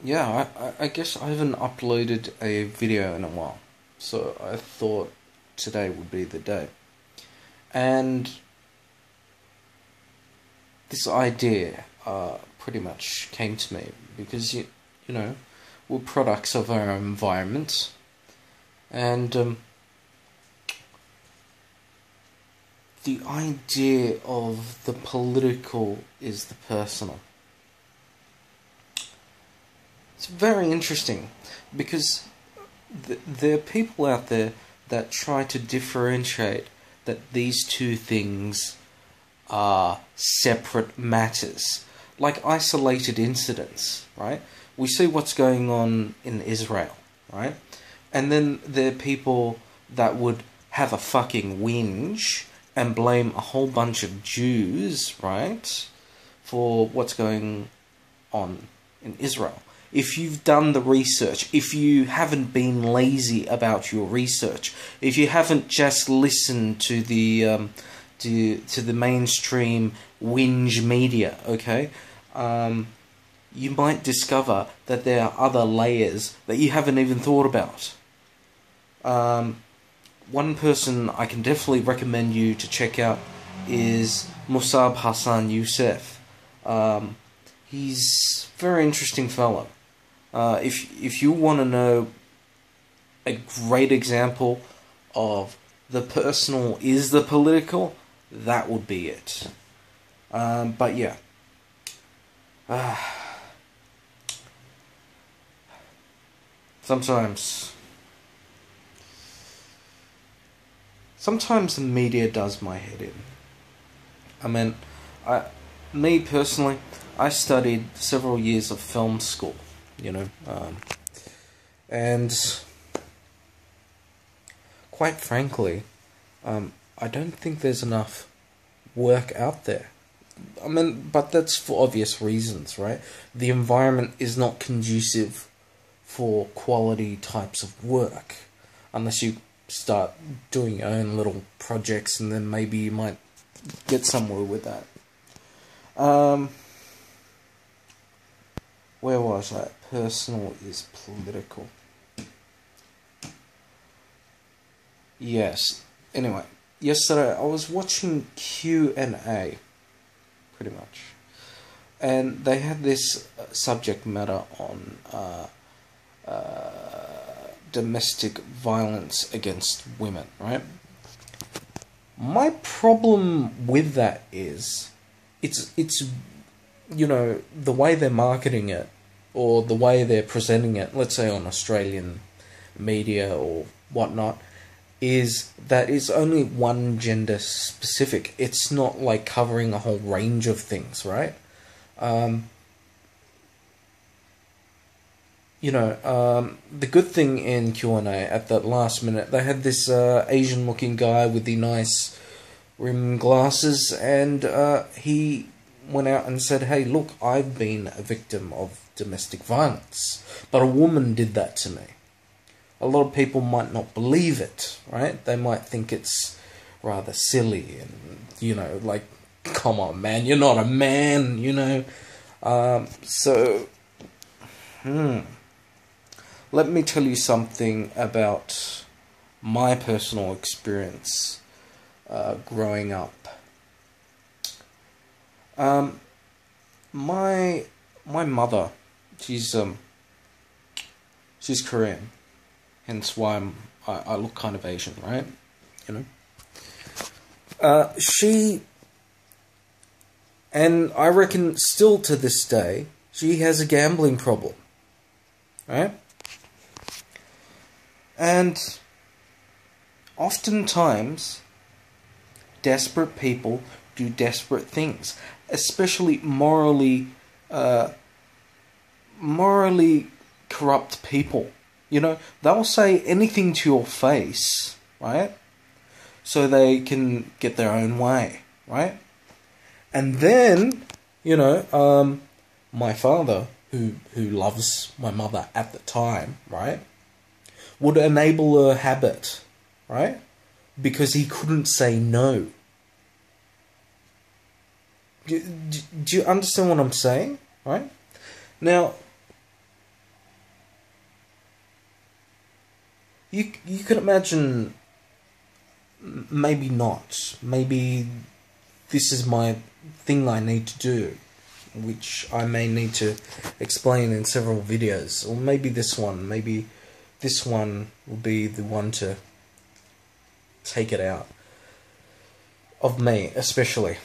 Yeah, I guess I haven't uploaded a video in a while, so I thought today would be the day. And this idea pretty much came to me because, you know, we're products of our environment, and the idea of the political is the personal. It's very interesting because there are people out there that try to differentiate that these two things are separate matters, like isolated incidents, right? We see what's going on in Israel, right? And then there are people that would have a fucking whinge and blame a whole bunch of Jews, right, for what's going on in Israel. If you've done the research, if you haven't been lazy about your research, if you haven't just listened to the mainstream whinge media, okay, you might discover that there are other layers that you haven't even thought about. One person I can definitely recommend you to check out is Musab Hassan Youssef. He's a very interesting fellow. If you want to know a great example of the personal is the political, that would be it. But yeah. Sometimes the media does my head in. I mean, me personally, I studied several years of film school, you know, and quite frankly, I don't think there's enough work out there. I mean, but that's for obvious reasons, right? The environment is not conducive for quality types of work, unless you start doing your own little projects, and then maybe you might get somewhere with that. Where was I? Personal is political. Yes. Anyway, yesterday I was watching Q&A, pretty much, and they had this subject matter on domestic violence against women, right? My problem with that is it's you know, the way they're marketing it, or the way they're presenting it, let's say on Australian media or whatnot, is that it's only one gender specific. It's not like covering a whole range of things, right? You know, the good thing in Q&A at that last minute, they had this Asian-looking guy with the nice rimmed glasses, and he went out and said, hey, look, I've been a victim of domestic violence, but a woman did that to me. A lot of people might not believe it, right? They might think it's rather silly and, you know, like, come on, man, you're not a man, you know? Let me tell you something about my personal experience growing up. My mother, she's Korean, hence why I look kind of Asian, right? You know, and I reckon still to this day she has a gambling problem, right? And oftentimes desperate people do desperate things, especially morally corrupt people. You know, they'll say anything to your face, right? So they can get their own way, right? And then, you know, my father, who loves my mother at the time, right, would enable a habit, right? Because he couldn't say no. Do you understand what I'm saying? right? Now, you could imagine, maybe not. Maybe this is my thing I need to do, which I may need to explain in several videos. Or maybe this one will be the one to take it out of me, especially.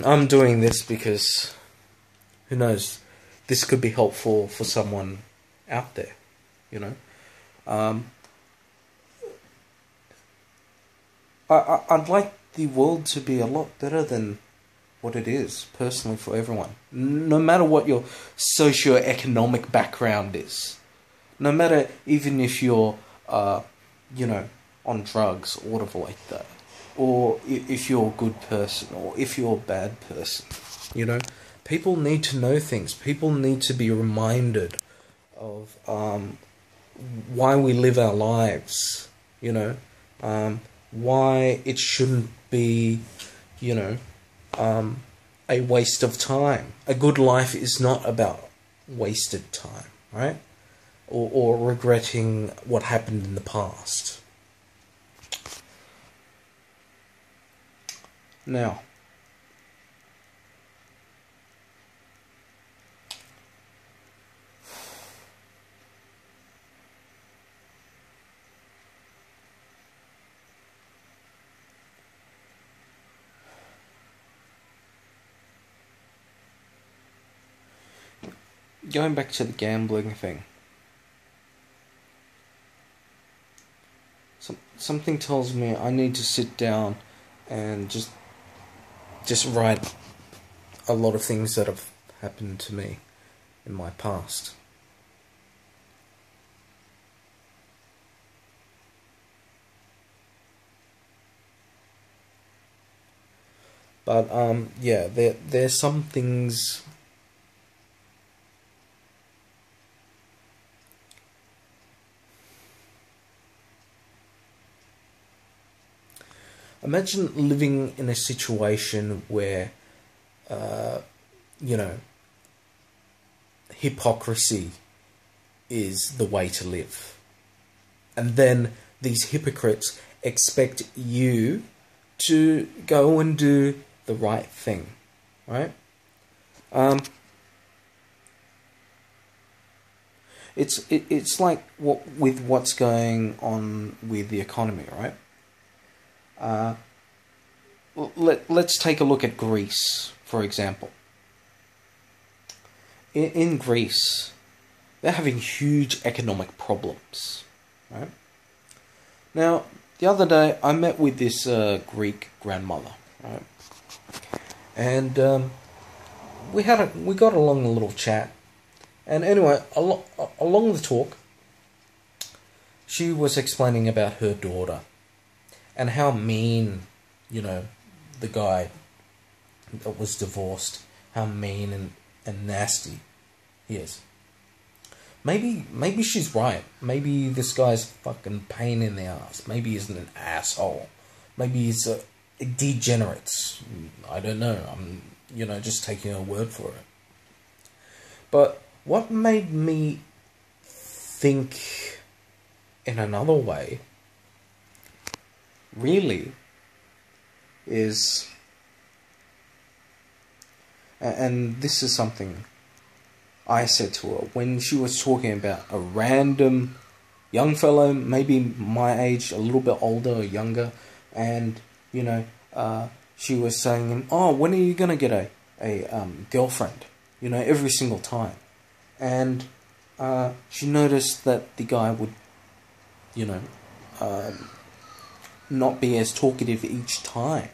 I'm doing this because, who knows, this could be helpful for someone out there, you know. I'd like the world to be a lot better than what it is, personally, for everyone. No matter what your socio-economic background is. No matter, even if you're, you know, on drugs or whatever like that. Or if you're a good person, or if you're a bad person. You know, people need to know things. People need to be reminded of why we live our lives. You know, why it shouldn't be, you know, a waste of time. A good life is not about wasted time, right? Or regretting what happened in the past. Now, going back to the gambling thing. Something tells me I need to sit down and just write a lot of things that have happened to me in my past. But yeah, there's some things. Imagine living in a situation where, you know, hypocrisy is the way to live. And then these hypocrites expect you to go and do the right thing, right? It's like with what's going on with the economy, right? Let's take a look at Greece, for example. In Greece, they're having huge economic problems, right? Now, the other day, I met with this Greek grandmother, right? And we got along a little chat. And anyway, along the talk, she was explaining about her daughter and how mean, you know, the guy that was divorced, how mean and nasty he is. Maybe she's right. Maybe this guy's fucking pain in the ass. Maybe he's an asshole. Maybe he's a degenerate. I don't know. I'm, you know, just taking her word for it. But what made me think in another way, really, is, and this is something I said to her when she was talking about a random young fellow, maybe my age, a little bit older or younger, and, you know, she was saying, oh, when are you going to get a girlfriend? You know, every single time. And she noticed that the guy would, you know, not be as talkative each time.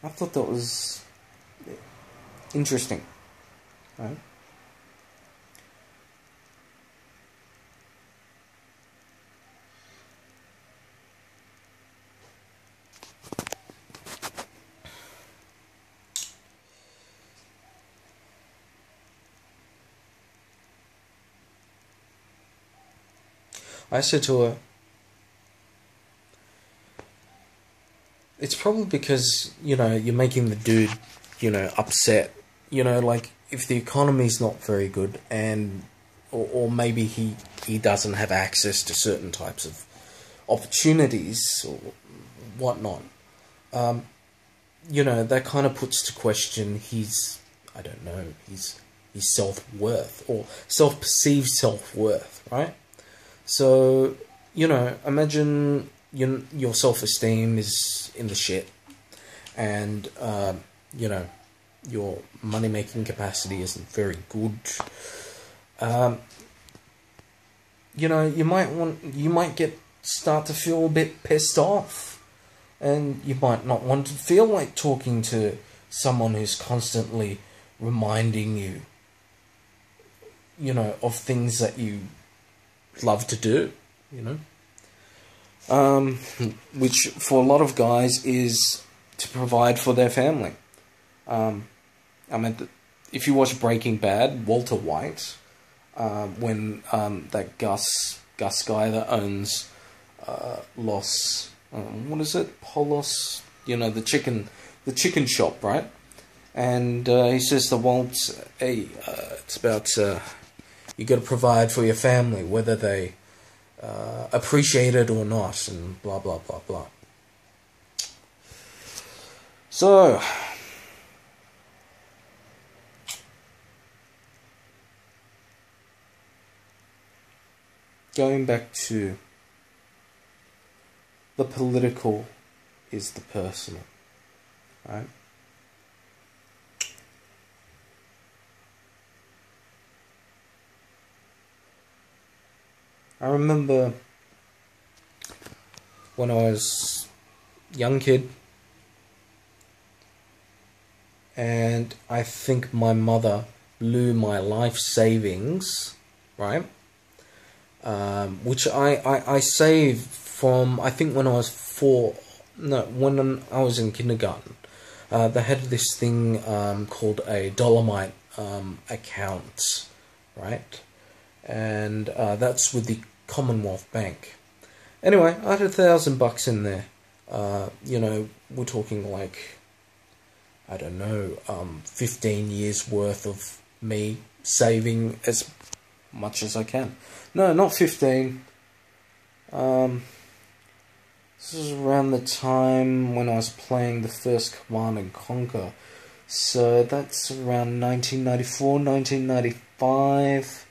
I thought that was interesting, right? I said to her, It's probably because, you're making the dude, upset. Like, if the economy's not very good, and or maybe he doesn't have access to certain types of opportunities or whatnot, that kind of puts to question his, I don't know, his self-worth, or self-perceived self-worth, right? So, imagine your self-esteem is in the shit, and, your money-making capacity isn't very good. You might start to feel a bit pissed off, and you might not want to feel like talking to someone who's constantly reminding you, of things that you love to do, which for a lot of guys is to provide for their family. If you watch Breaking Bad, Walter White, when that Gus guy that owns Los, what is it, Polos, the chicken shop, right? And he says to Walt, hey, it's about you got to provide for your family, whether they appreciate it or not, and blah blah blah blah. So, going back to the political is the personal, right? I remember when I was a young kid, and I think my mother blew my life savings, right? Which I saved from, I think when I was when I was in kindergarten. They had this thing called a Dolomite account, right? And that's with the Commonwealth Bank. Anyway, I had $1,000 in there. We're talking like, I don't know, 15 years worth of me saving as much as I can. No, not 15. This was around the time when I was playing the first Command & Conquer. So that's around 1994, 1995.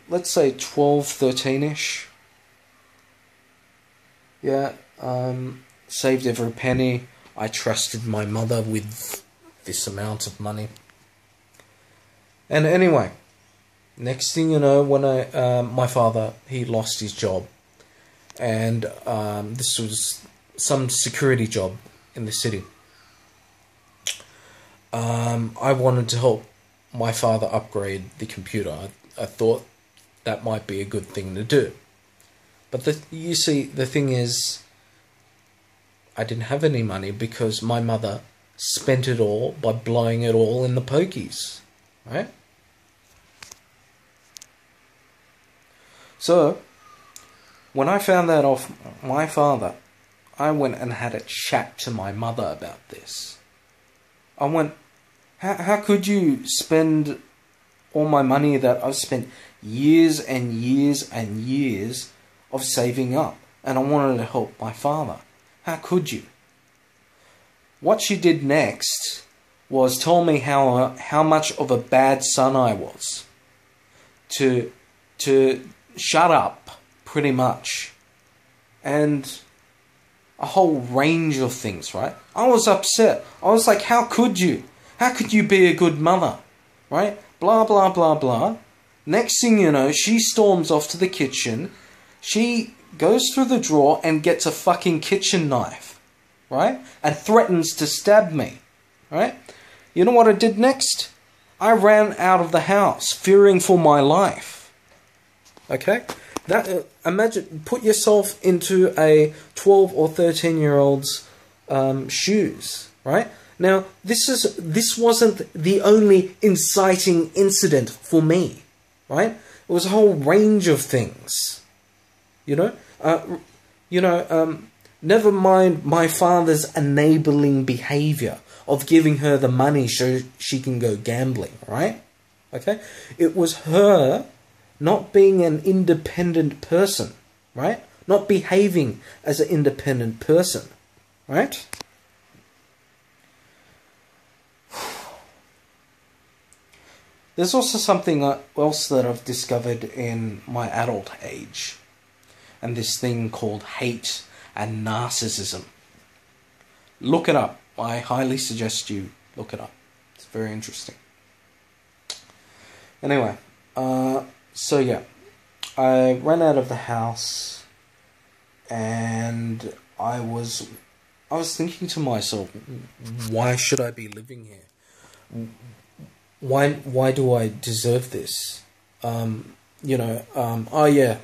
Let's say 12, 13-ish. Yeah, saved every penny. I trusted my mother with this amount of money. And anyway, next thing you know, when my father, he lost his job. And this was some security job in the city. I wanted to help my father upgrade the computer. I thought that might be a good thing to do. But you see, the thing is, I didn't have any money because my mother spent it all by blowing it all in the pokies, right? So, when I found that off my father, I went and had a chat to my mother about this. I went, how could you spend all my money that I've spent years and years and years of saving up, and I wanted to help my father? How could you? What she did next was tell me how much of a bad son I was. To shut up, pretty much. And a whole range of things, right? I was upset. I was like, how could you? How could you be a good mother? Right? Blah, blah, blah, blah. Next thing you know, she storms off to the kitchen. She goes through the drawer and gets a fucking kitchen knife. Right? And threatens to stab me. Right? You know what I did next? I ran out of the house, fearing for my life. Okay? Imagine, put yourself into a 12 or 13-year-old's shoes, right? Now, this wasn't the only inciting incident for me, right? It was a whole range of things, Never mind my father's enabling behavior of giving her the money so she can go gambling, right? Okay? It was her not being an independent person, right? Not behaving as an independent person, right? There's also something else that I've discovered in my adult age, and this thing called hate and narcissism. Look it up. I highly suggest you look it up. It's very interesting. Anyway, so yeah, I ran out of the house, and I was thinking to myself, why should I be living here? Why do I deserve this? Oh yeah,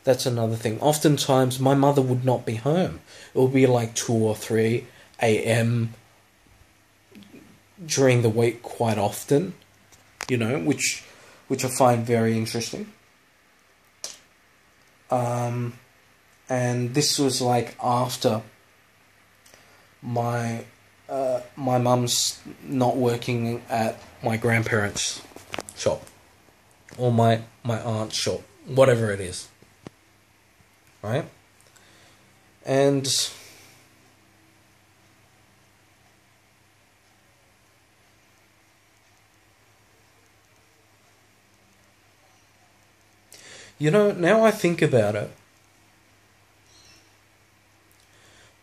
that's another thing. Oftentimes, my mother would not be home. It would be like 2 or 3 a.m. during the week quite often, which I find very interesting. And this was like after my mum's not working at my grandparents' shop or my aunt's shop, whatever it is, right? And now I think about it,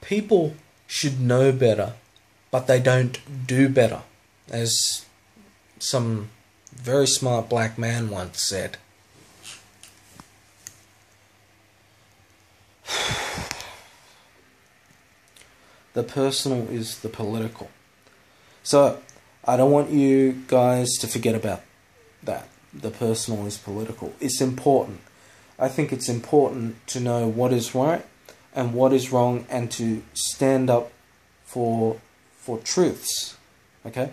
people should know better, but they don't do better, as some very smart black man once said. The personal is the political. So, I don't want you guys to forget about that. The personal is political. It's important. I think it's important to know what is right and what is wrong, and to stand up for truths, okay?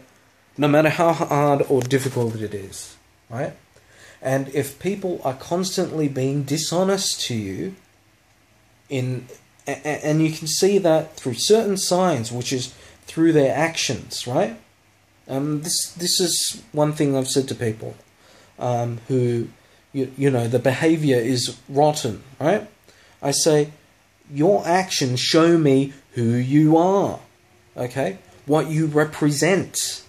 No matter how hard or difficult it is, right? And if people are constantly being dishonest to you, and you can see that through certain signs, which is through their actions, right? This is one thing I've said to people who, the behavior is rotten, right? I say, your actions show me who you are, okay? What you represent,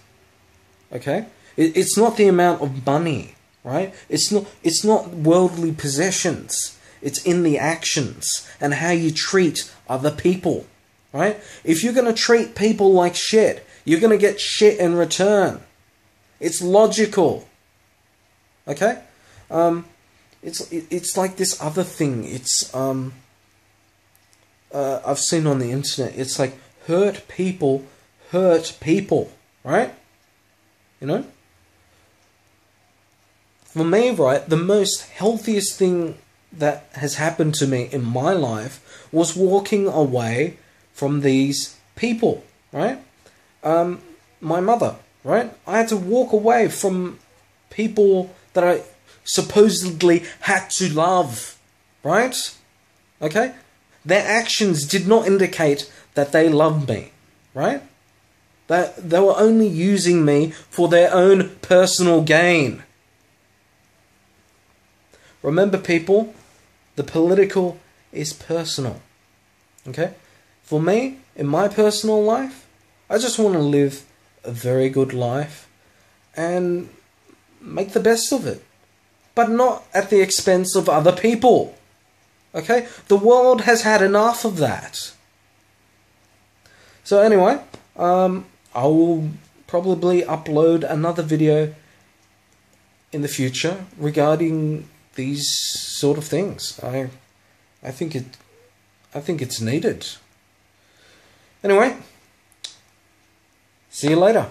okay? It's not the amount of money, right? It's not worldly possessions. It's in the actions and how you treat other people, right? If you're going to treat people like shit, you're going to get shit in return. It's logical, okay? It's like this other thing. It's I've seen on the internet. It's like hurt people, right? For me, right, the most healthiest thing that has happened to me in my life was walking away from these people, right? My mother, right? I had to walk away from people that I supposedly had to love, right? Okay? Their actions did not indicate that they loved me, right? They were only using me for their own personal gain. Remember, people, the political is personal, okay? For me, in my personal life, I just want to live a very good life and make the best of it, but not at the expense of other people. Okay? The world has had enough of that. So anyway, I will probably upload another video in the future regarding these sort of things. I think it's needed. Anyway, see you later.